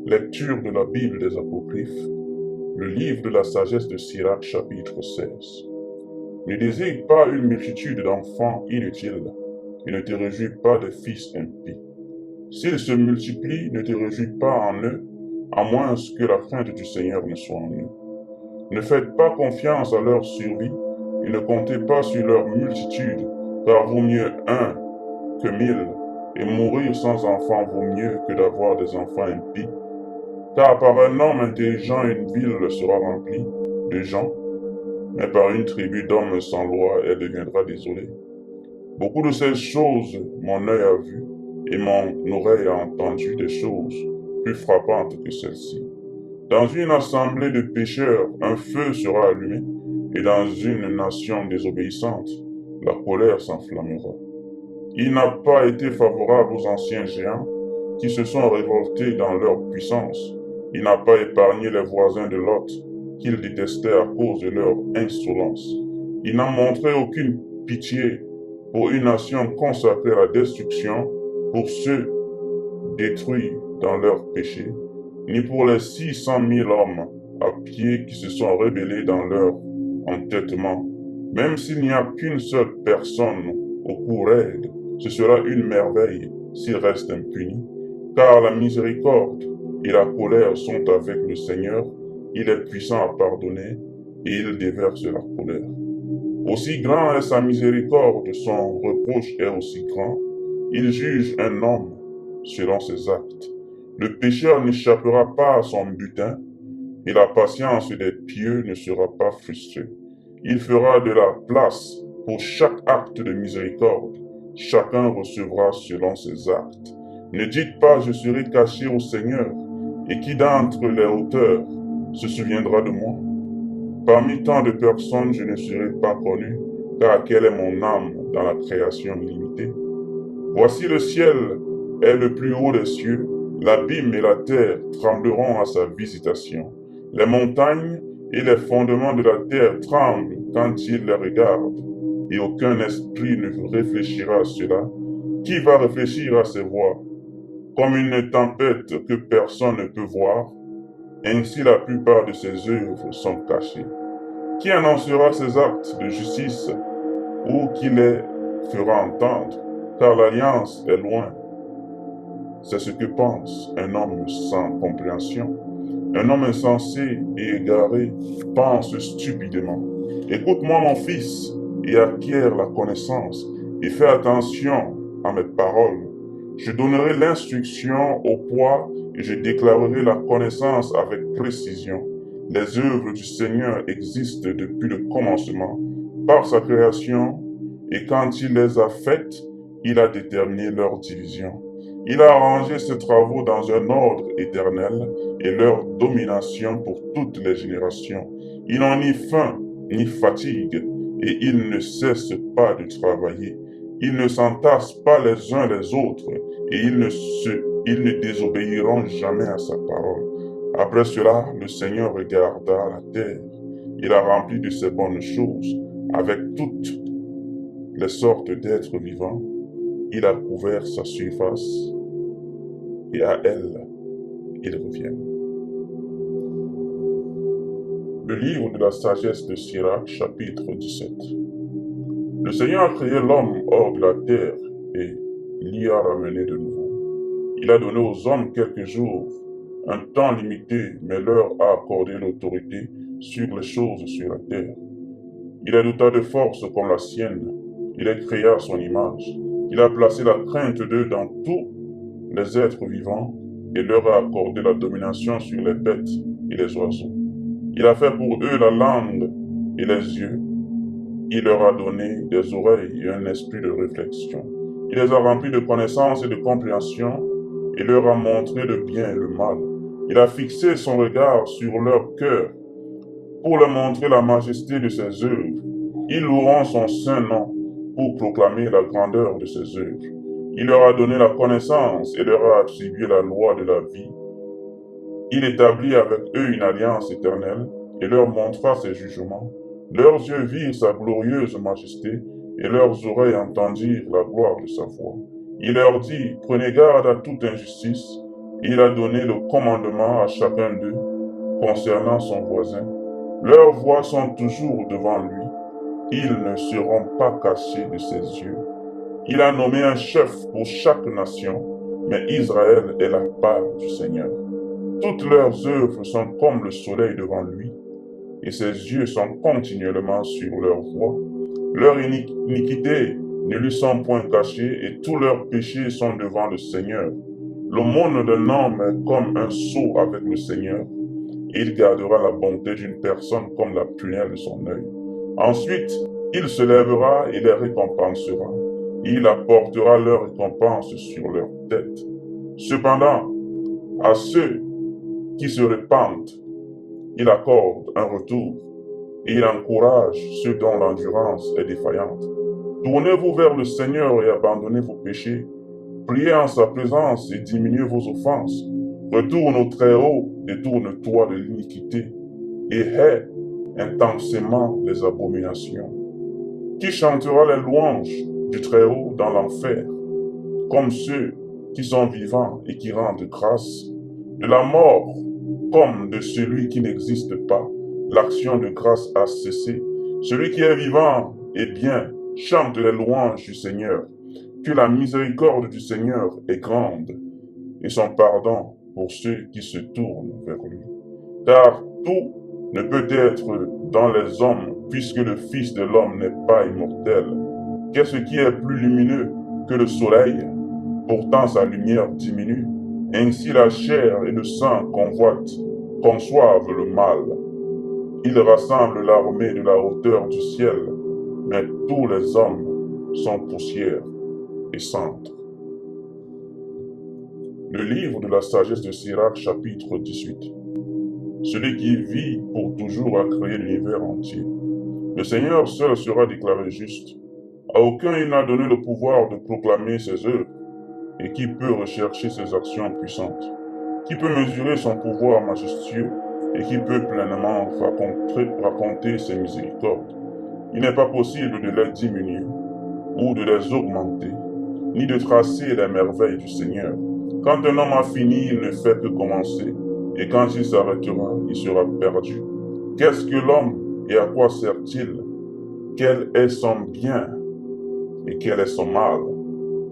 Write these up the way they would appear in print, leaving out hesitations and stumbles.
Lecture de la Bible des Apocryphes, le livre de la sagesse de Sirach, chapitre 16. Ne désire pas une multitude d'enfants inutiles, et ne te réjouis pas des fils impies. S'ils se multiplient, ne te réjouis pas en eux, à moins que la crainte du Seigneur ne soit en eux. Ne faites pas confiance à leur survie, et ne comptez pas sur leur multitude, car vaut mieux un que 1000, et mourir sans enfant vaut mieux que d'avoir des enfants impies. Car par un homme intelligent une ville sera remplie de gens, mais par une tribu d'hommes sans loi elle deviendra désolée. Beaucoup de ces choses mon œil a vu, et mon oreille a entendu des choses plus frappantes que celles-ci. Dans une assemblée de pécheurs, un feu sera allumé, et dans une nation désobéissante, la colère s'enflammera. Il n'a pas été favorable aux anciens géants qui se sont révoltés dans leur puissance. Il n'a pas épargné les voisins de Lot qu'il détestait à cause de leur insolence. Il n'a montré aucune pitié pour une nation consacrée à la destruction, pour ceux détruits dans leurs péchés, ni pour les 600 000 hommes à pied qui se sont rebellés dans leur entêtement. Même s'il n'y a qu'une seule personne au cou raide, ce sera une merveille s'il reste impuni, car la miséricorde et la colère sont avec le Seigneur. Il est puissant à pardonner et il déverse la colère. Aussi grand est sa miséricorde, son reproche est aussi grand. Il juge un homme selon ses actes. Le pécheur n'échappera pas à son butin, et la patience des pieux ne sera pas frustrée. Il fera de la place pour chaque acte de miséricorde. Chacun recevra selon ses actes. Ne dites pas, je serai caché au Seigneur, et qui d'entre les hauteurs se souviendra de moi? Parmi tant de personnes, je ne serai pas connu, car quelle est mon âme dans la création illimitée? Voici le ciel est le plus haut des cieux, l'abîme et la terre trembleront à sa visitation. Les montagnes et les fondements de la terre tremblent quand il les regarde, et aucun esprit ne réfléchira à cela. Qui va réfléchir à ces voix? Comme une tempête que personne ne peut voir, ainsi la plupart de ses œuvres sont cachées. Qui annoncera ses actes de justice, ou qui les fera entendre? Car l'alliance est loin. C'est ce que pense un homme sans compréhension. Un homme insensé et égaré pense stupidement. Écoute-moi, mon fils, et acquiert la connaissance, et fais attention à mes paroles. Je donnerai l'instruction au poids, et je déclarerai la connaissance avec précision. Les œuvres du Seigneur existent depuis le commencement, par sa création, et quand il les a faites, il a déterminé leur division. Il a arrangé ses travaux dans un ordre éternel et leur domination pour toutes les générations. Ils n'ont ni faim ni fatigue et ils ne cessent pas de travailler. Ils ne s'entassent pas les uns les autres et ils ne désobéiront jamais à sa parole. Après cela, le Seigneur regarda la terre. Il a rempli de ses bonnes choses avec toutes les sortes d'êtres vivants. Il a couvert sa surface et à elle, il revient. Le livre de la sagesse de Sirach, chapitre 17. Le Seigneur a créé l'homme hors de la terre et l'y a ramené de nouveau. Il a donné aux hommes quelques jours, un temps limité, mais leur a accordé l'autorité sur les choses sur la terre. Il est doté de force comme la sienne. Il est créé à son image. Il a placé la crainte d'eux dans tous les êtres vivants et leur a accordé la domination sur les bêtes et les oiseaux. Il a fait pour eux la langue et les yeux. Il leur a donné des oreilles et un esprit de réflexion. Il les a remplis de connaissance et de compréhension et leur a montré le bien et le mal. Il a fixé son regard sur leur cœur pour leur montrer la majesté de ses œuvres. Ils loueront son saint nom pour proclamer la grandeur de ses œuvres. Il leur a donné la connaissance et leur a attribué la loi de la vie. Il établit avec eux une alliance éternelle et leur montra ses jugements. Leurs yeux virent sa glorieuse majesté et leurs oreilles entendirent la gloire de sa voix. Il leur dit, prenez garde à toute injustice, Il a donné le commandement à chacun d'eux concernant son voisin. Leurs voix sont toujours devant lui. Ils ne seront pas cachés de ses yeux. Il a nommé un chef pour chaque nation, mais Israël est la part du Seigneur. Toutes leurs œuvres sont comme le soleil devant lui, et ses yeux sont continuellement sur leurs voies. Leurs iniquités ne lui sont point cachées, et tous leurs péchés sont devant le Seigneur. L'aumône d'un homme est comme un sceau avec le Seigneur. Il gardera la bonté d'une personne comme la prunelle de son œil. Ensuite, il se lèvera et les récompensera. Il apportera leur récompense sur leur tête. Cependant, à ceux qui se repentent, il accorde un retour et il encourage ceux dont l'endurance est défaillante. Tournez-vous vers le Seigneur et abandonnez vos péchés. Priez en sa présence et diminuez vos offenses. Retourne au Très-Haut, détourne-toi de l'iniquité et hais intensément les abominations. Qui chantera les louanges du Très-Haut dans l'enfer, comme ceux qui sont vivants et qui rendent grâce, de la mort comme de celui qui n'existe pas. L'action de grâce a cessé. Celui qui est vivant et bien chante les louanges du Seigneur. Que la miséricorde du Seigneur est grande et son pardon pour ceux qui se tournent vers lui. Car tout ne peut être dans les hommes puisque le Fils de l'homme n'est pas immortel. Qu'est-ce qui est plus lumineux que le soleil? Pourtant sa lumière diminue. Ainsi la chair et le sang conçoivent le mal. Il rassemble l'armée de la hauteur du ciel, mais tous les hommes sont poussière et cendres. Le livre de la sagesse de Sirach, chapitre 18. Celui qui vit pour toujours a créé l'univers entier. Le Seigneur seul sera déclaré juste. À aucun il n'a donné le pouvoir de proclamer ses œuvres. Et qui peut rechercher ses actions puissantes? Qui peut mesurer son pouvoir majestueux? Et qui peut pleinement raconter ses miséricordes? Il n'est pas possible de les diminuer ou de les augmenter, ni de tracer les merveilles du Seigneur. Quand un homme a fini, il ne fait que commencer, et quand il s'arrêtera, il sera perdu. Qu'est-ce que l'homme et à quoi sert-il? Quel est son bien et quel est son mal?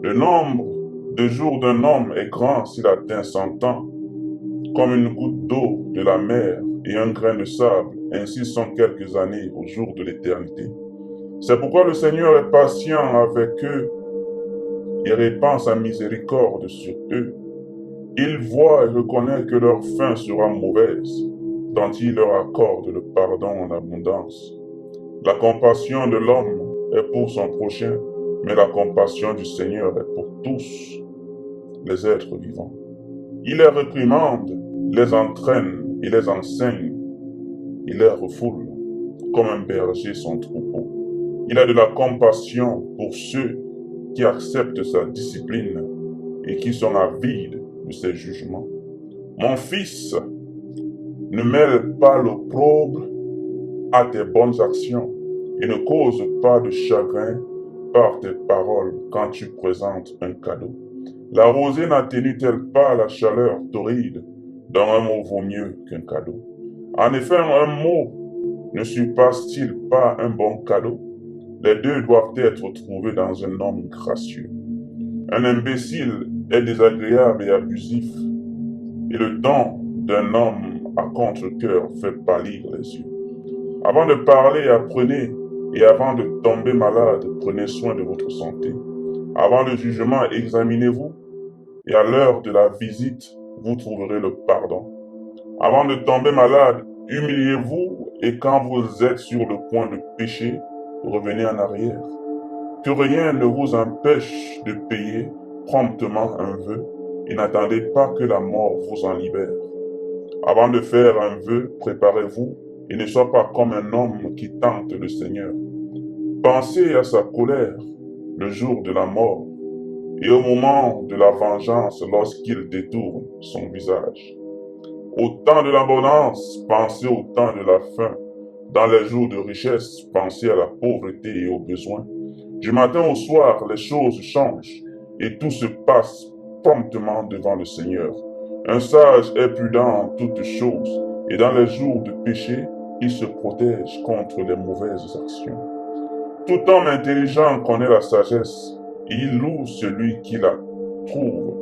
Le nombre de jours d'un homme est grand s'il atteint 100 ans, comme une goutte d'eau de la mer et un grain de sable, ainsi sont quelques années au jour de l'éternité. C'est pourquoi le Seigneur est patient avec eux et répand sa miséricorde sur eux. Il voit et reconnaît que leur fin sera mauvaise, dont il leur accorde le pardon en abondance. La compassion de l'homme est pour son prochain, mais la compassion du Seigneur est pour tous les êtres vivants. Il les réprimande, les entraîne et les enseigne. Il les refoule comme un berger son troupeau. Il a de la compassion pour ceux qui acceptent sa discipline et qui sont avides de ses jugements. Mon fils, ne mêle pas l'opprobre à tes bonnes actions et ne cause pas de chagrin par tes paroles quand tu présentes un cadeau. La rosée n'atténue-t-elle pas la chaleur torride dont un mot vaut mieux qu'un cadeau? En effet, un mot ne surpasse-t-il pas un bon cadeau? Les deux doivent être trouvés dans un homme gracieux. Un imbécile est désagréable et abusif, et le don d'un homme à contre-cœur fait pâlir les yeux. Avant de parler, apprenez, et avant de tomber malade, prenez soin de votre santé. Avant le jugement, examinez-vous, et à l'heure de la visite, vous trouverez le pardon. Avant de tomber malade, humiliez-vous, et quand vous êtes sur le point de pécher, revenez en arrière. Que rien ne vous empêche de payer promptement un vœu, et n'attendez pas que la mort vous en libère. Avant de faire un vœu, préparez-vous, et ne soyez pas comme un homme qui tente le Seigneur. Pensez à sa colère le jour de la mort, et au moment de la vengeance lorsqu'il détourne son visage. Au temps de l'abondance, pensez au temps de la faim. Dans les jours de richesse, pensez à la pauvreté et aux besoins. Du matin au soir, les choses changent et tout se passe promptement devant le Seigneur. Un sage est prudent en toutes choses, et dans les jours de péché, il se protège contre les mauvaises actions. Tout homme intelligent connaît la sagesse, et il loue celui qui la trouve.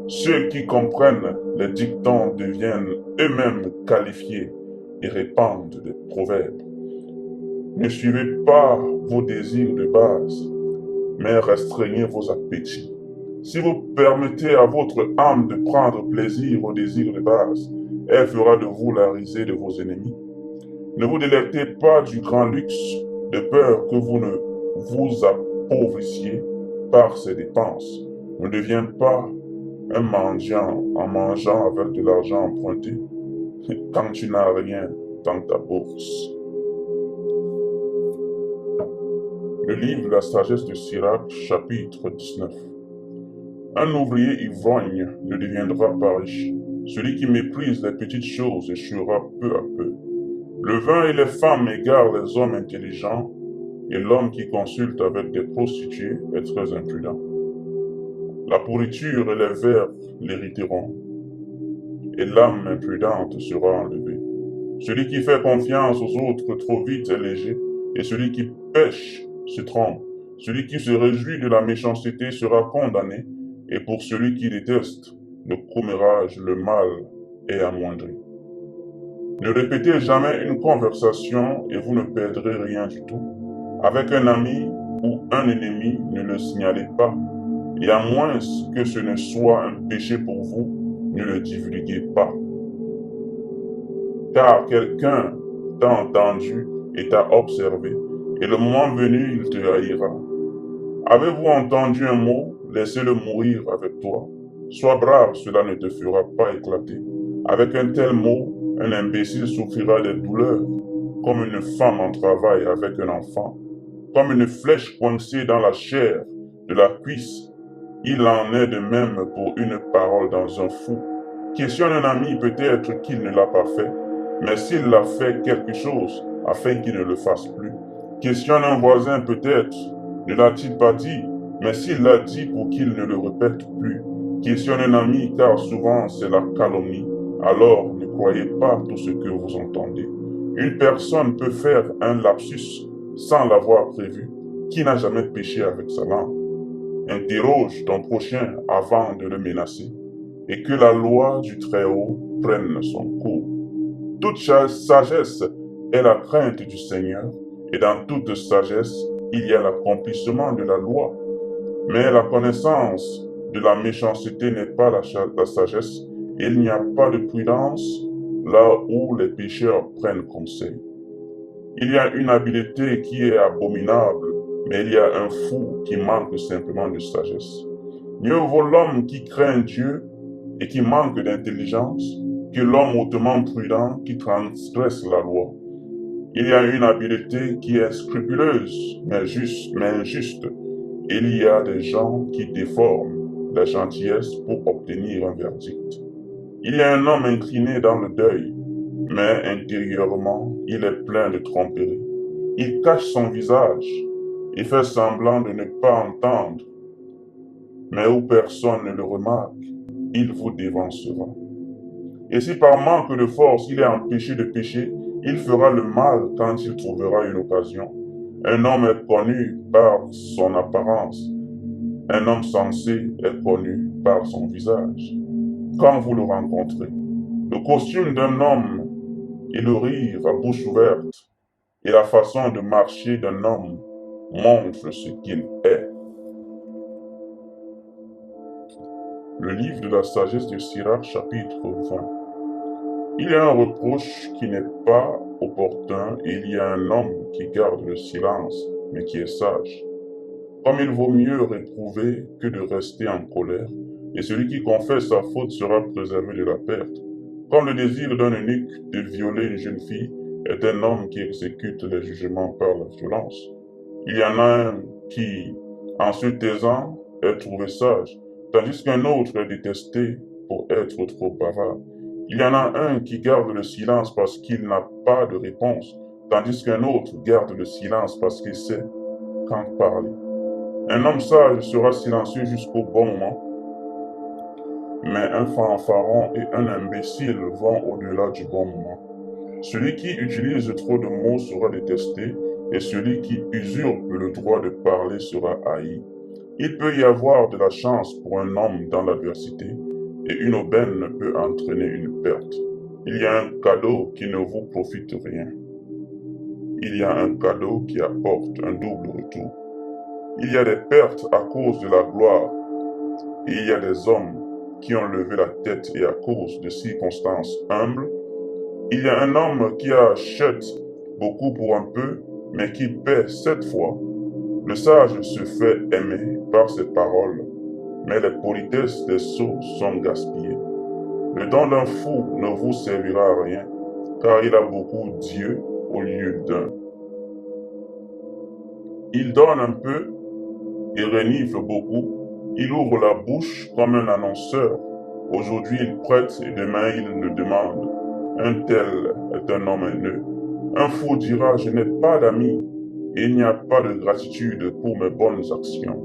Ceux qui comprennent les dictons deviennent eux-mêmes qualifiés et répandent des proverbes. Ne suivez pas vos désirs de base, mais restreignez vos appétits. Si vous permettez à votre âme de prendre plaisir aux désirs de base, elle fera de vous la risée de vos ennemis. Ne vous délectez pas du grand luxe, de peur que vous ne vous appauvrissiez par ces dépenses. Ne deviens pas un mendiant en mangeant avec de l'argent emprunté quand tu n'as rien dans ta bourse. Le livre de la sagesse de Sirach, chapitre 19. Un ouvrier ivrogne ne deviendra pas riche. Celui qui méprise les petites choses échouera peu à peu. Le vin et les femmes égarent les hommes intelligents, et l'homme qui consulte avec des prostituées est très imprudent. La pourriture et les vers l'hériteront, et l'âme imprudente sera enlevée. Celui qui fait confiance aux autres trop vite est léger, et celui qui pêche se trompe. Celui qui se réjouit de la méchanceté sera condamné, et pour celui qui déteste le commérage, le mal est amoindri. Ne répétez jamais une conversation et vous ne perdrez rien du tout. Avec un ami ou un ennemi, ne le signalez pas, et à moins que ce ne soit un péché pour vous, ne le divulguez pas. Car quelqu'un t'a entendu et t'a observé, et le moment venu, il te haïra. Avez-vous entendu un mot? Laissez-le mourir avec toi. Sois brave, cela ne te fera pas éclater. Avec un tel mot, un imbécile souffrira des douleurs, comme une femme en travail avec un enfant, comme une flèche coincée dans la chair de la cuisse. Il en est de même pour une parole dans un fou. Questionne un ami, peut-être qu'il ne l'a pas fait, mais s'il l'a fait quelque chose, afin qu'il ne le fasse plus. Questionne un voisin, peut-être, ne l'a-t-il pas dit, mais s'il l'a dit pour qu'il ne le répète plus. Questionne un ami, car souvent c'est la calomnie. Alors ne croyez pas tout ce que vous entendez. Une personne peut faire un lapsus sans l'avoir prévu. Qui n'a jamais péché avec sa langue? Interroge ton prochain avant de le menacer, et que la loi du Très-Haut prenne son cours. Toute sagesse est la crainte du Seigneur, et dans toute sagesse, il y a l'accomplissement de la loi. Mais la connaissance de la méchanceté n'est pas la sagesse, et il n'y a pas de prudence là où les pécheurs prennent conseil. Il y a une habileté qui est abominable, mais il y a un fou qui manque simplement de sagesse. Mieux vaut l'homme qui craint Dieu et qui manque d'intelligence que l'homme hautement prudent qui transgresse la loi. Il y a une habileté qui est scrupuleuse, mais injuste. Il y a des gens qui déforment la gentillesse pour obtenir un verdict. Il y a un homme incliné dans le deuil, mais intérieurement, il est plein de tromperie. Il cache son visage et fait semblant de ne pas entendre, mais où personne ne le remarque, il vous dévancera. Et si par manque de force il est empêché de pécher, il fera le mal quand il trouvera une occasion. Un homme est connu par son apparence, un homme sensé est connu par son visage. Quand vous le rencontrez, le costume d'un homme et le rire à bouche ouverte et la façon de marcher d'un homme montrent ce qu'il est. Le livre de la sagesse de Sirach, chapitre 20. Il y a un reproche qui n'est pas opportun et il y a un homme qui garde le silence, mais qui est sage. Comme il vaut mieux réprouver que de rester en colère, et celui qui confesse sa faute sera préservé de la perte. Comme le désir d'un eunuque de violer une jeune fille est un homme qui exécute les jugements par la violence. Il y en a un qui, en se taisant, est trouvé sage, tandis qu'un autre est détesté pour être trop bavard. Il y en a un qui garde le silence parce qu'il n'a pas de réponse, tandis qu'un autre garde le silence parce qu'il sait quand parler. Un homme sage sera silencieux jusqu'au bon moment, mais un fanfaron et un imbécile vont au-delà du bon moment. Celui qui utilise trop de mots sera détesté, et celui qui usurpe le droit de parler sera haï. Il peut y avoir de la chance pour un homme dans l'adversité, et une aubaine peut entraîner une perte. Il y a un cadeau qui ne vous profite rien. Il y a un cadeau qui apporte un double retour. Il y a des pertes à cause de la gloire, et il y a des hommes qui ont levé la tête et à cause de circonstances humbles. Il y a un homme qui achète beaucoup pour un peu, mais qui paie 7 fois. Le sage se fait aimer par ses paroles, mais les politesses des sots sont gaspillées. Le don d'un fou ne vous servira à rien, car il a beaucoup d'yeux au lieu d'un. Il donne un peu et renifle beaucoup. Il ouvre la bouche comme un annonceur. Aujourd'hui il prête et demain il le demande. Un tel est un homme haineux. Un fou dira « Je n'ai pas d'amis » et il n'y a pas de gratitude pour mes bonnes actions.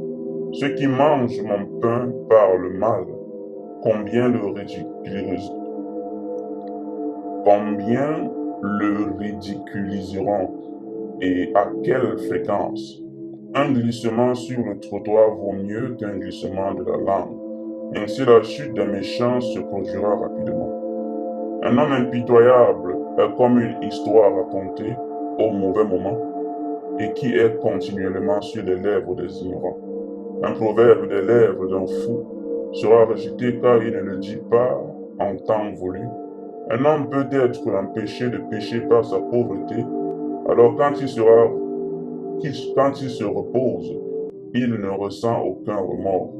Ceux qui mangent mon pain parlent mal. Combien le ridiculiseront et à quelle fréquence? Un glissement sur le trottoir vaut mieux qu'un glissement de la langue. Ainsi la chute des méchants se produira rapidement. Un homme impitoyable est comme une histoire racontée au mauvais moment et qui est continuellement sur les lèvres des ignorants. Un proverbe des lèvres d'un fou sera rejeté car il ne le dit pas en temps voulu. Un homme peut être empêché de pécher par sa pauvreté, alors quand il se repose, il ne ressent aucun remords.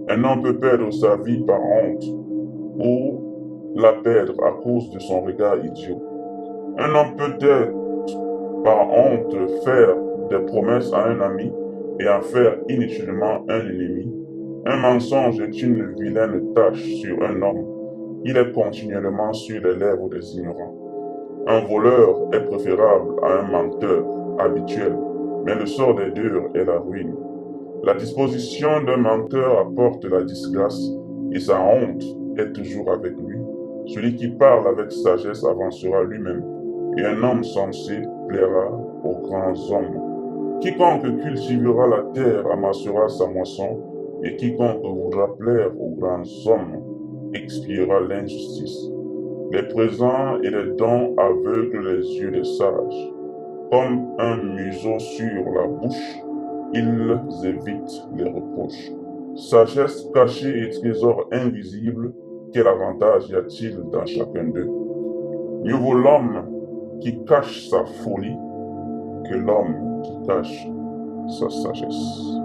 Un homme peut perdre sa vie par honte ou la perdre à cause de son regard idiot. Un homme peut être par honte faire des promesses à un ami et en faire inutilement un ennemi. Un mensonge est une vilaine tâche sur un homme. Il est continuellement sur les lèvres des ignorants. Un voleur est préférable à un menteur habituel, mais le sort des deux est la ruine. La disposition d'un menteur apporte la disgrâce et sa honte est toujours avec lui. Celui qui parle avec sagesse avancera lui-même, et un homme sensé plaira aux grands hommes. Quiconque cultivera la terre amassera sa moisson, et quiconque voudra plaire aux grands hommes expiera l'injustice. Les présents et les dons aveuglent les yeux des sages. Comme un museau sur la bouche, ils évitent les reproches. Sagesse cachée et trésor invisible, quel avantage y a-t-il dans chacun d'eux? Mieux vaut l'homme qui cache sa folie que l'homme qui cache sa sagesse.